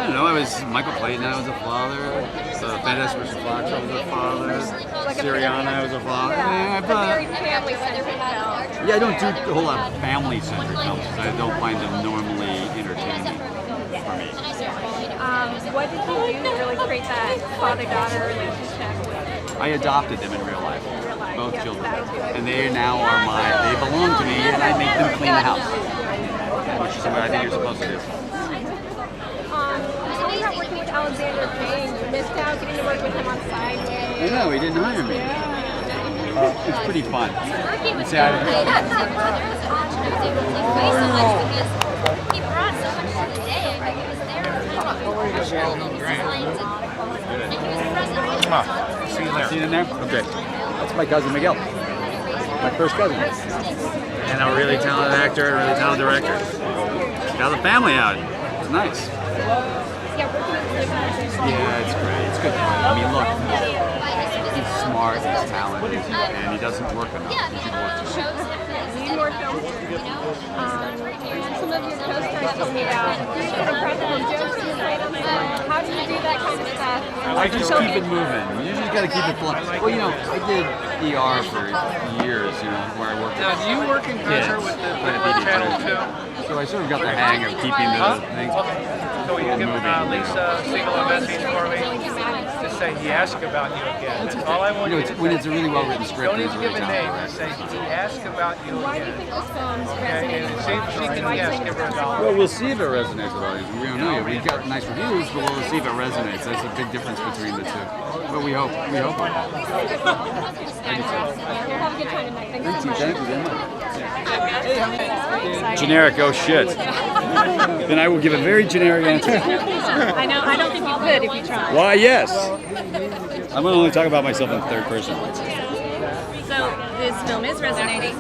don't know. I was Michael Clayton. I was a father. Fantastic Mr. Fox. I was a father. Like Syriana. I was a father. Yeah, a very family-centric film. Yeah, I don't do a whole lot of family-centric films because I don't find them normally entertaining for me. What did you do to really create that father-daughter relationship with? I adopted them in real life, both Yeah, children, that'll do it. and they now are they belong to me, and I make them clean the house, which is what I think you're supposed to do. What about working with Alexander Payne? You missed out getting to work with him on Sideways. I know, he didn't hire me. It's pretty fun. See, He brought so much to the day. He was there. See you there. See it in there? Okay. That's my cousin Miguel. My first cousin. And a really talented actor and a really talented director. Got the family out. It's nice. Yeah, it's great. It's good fun. I mean, look, he's smart, he's talented, and he doesn't work enough. He should work too much. Need more films. Some of your co-stars told me about kind of practical jokes you played on set. How do you do that kind of stuff? I just keep it moving. You just got to keep it flowing. Well, you know, I did ER for years, you know, where I worked. Now, do you work in concert with the channel too? So I sort of got the hang of keeping the things. So you give Lisa a single message for me. Just say he asked about you again. That's all I want you to When it's a really well-written script, don't it's even really give a name. talented. Just say he asked about you Why do you again. think this film's Okay, resonating and with see if she audiences? can Why do you guess. think Give it's her a so dollar. Well, we'll see if it resonates with audiences. We don't know yet. We've got nice reviews, but we'll see if it resonates. There's a big difference between the two. But we hope. We hope. Have a good time tonight. Thanks so much. Thank you very much. Generic, oh shit. Then I will give a very generic answer. I know. I don't think you could if you tried. Why, yes. I'm going to only talk about myself in third person. So this film is resonating.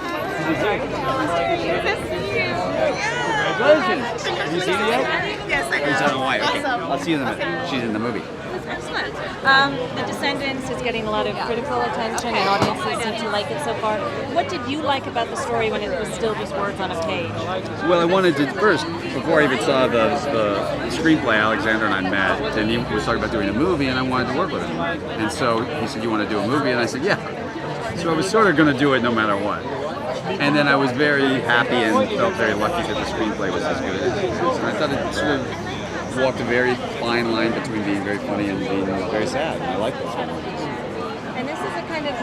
Congratulations. Have you seen it yet? Yes, I You saw it, why? Okay. I'll see you in a minute. She's in the movie. Excellent. The Descendants is getting a lot of critical attention and audiences seem to like it so far. What did you like about the story when it was still just words on a page? Well, I wanted to first, before I even saw the screenplay, Alexander and I met, and he was talking about doing a movie, and I wanted to work with him. And so he said, "You want to do a movie?" And I said, "Yeah." So I was sort of going to do it no matter what. And then I was very happy and felt very lucky that the screenplay was as good as it is. And I thought it sort of walked a very fine line between being very funny and being very sad. And I like those kind of movies. And this is a kind of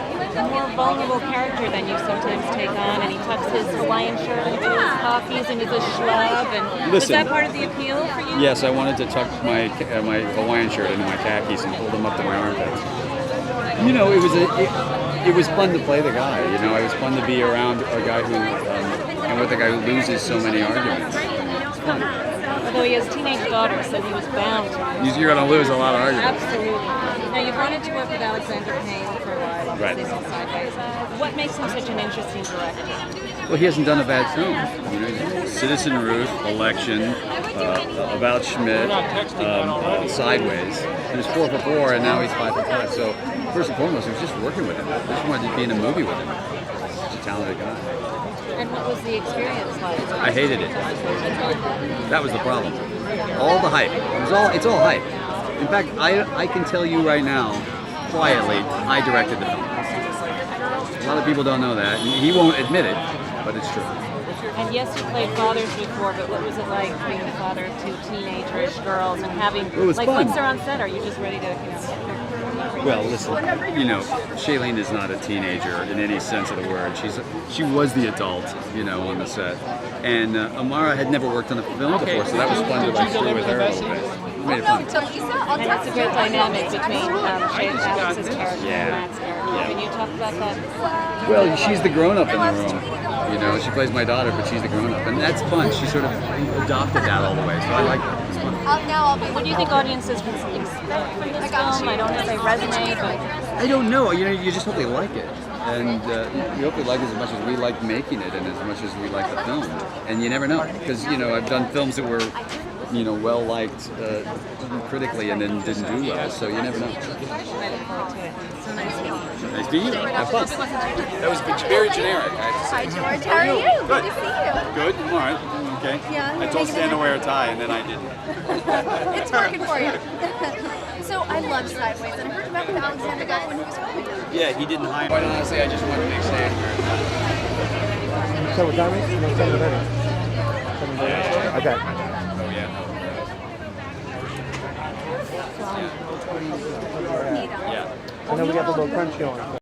more vulnerable character than you sometimes take on, and he tucks his Hawaiian shirt into his khakis and he's a schlub. And was Listen. that part of the appeal for you? Yes, I wanted to tuck my Hawaiian shirt into my khakis and hold them up to my armpits. You know, it was fun to play the guy. You know, it was fun to be around a guy who and with a guy who loses so many arguments. It's fun. Although he has teenage daughters, so he was bound to. You're going to lose a lot of arguments. Absolutely. Now, you've wanted to work with Alexander Payne for a while, Right. obviously since Sideways. What makes him such an interesting director? Well, he hasn't done a bad film. You know, Citizen Ruth, Election, About Schmidt, Sideways. He was 4 for 4, and now he's 5 for 5. So, first and foremost, he was just working with him. I just wanted to be in a movie with him. He's a talented guy. And what was the experience like? I hated it. That was the problem. All the hype. It's all hype. In fact, I can tell you right now, quietly, I directed the film. A lot of people don't know that. He won't admit it, but it's true. And yes, you played fathers before, but what was it like being the father of 2 teenagerish girls and having, It was like, fun. once they're on set, are you just ready to, Well, listen, you know, Shailene is not a teenager in any sense of the word. She was the adult, you know, on the set. And Amara had never worked on a film before, so that was fun to like screw with her a little bit. It made it fun. and it's a great dynamic between Alex's character and Matt's character. Can you talk about that? Well, she's the grown-up in the room. You know, she plays my daughter, but she's the grown-up. And that's fun. She sort of adopted that all the way, so I like that. It's fun. What do you think audiences can expect from this film? I don't know if they resonate, but I don't know. You know, you just hope they like it. And we hope they like it as much as we like making it and as much as we like the film. And you never know. Because, you know, I've done films that were, you know, well-liked critically and then didn't do well. So you never know. I look forward to it. So nice to meet you. Nice to meet you. Have fun. That was very generic. I have to say. Hi, George. How are you? Good to see you. Good. All right. Okay. Yeah, I you're told making Stan it to wear a tie, and then I didn't. It's working for you. So I love Sideways, and I heard about with Alexander back when he was filming it. Yeah, he didn't hire. Quite honestly, I just wanted to make Stan wear a tie. So what time is it? 7:30. 7:30. Okay. Oh yeah. Yeah. And then we got the little crunchy on.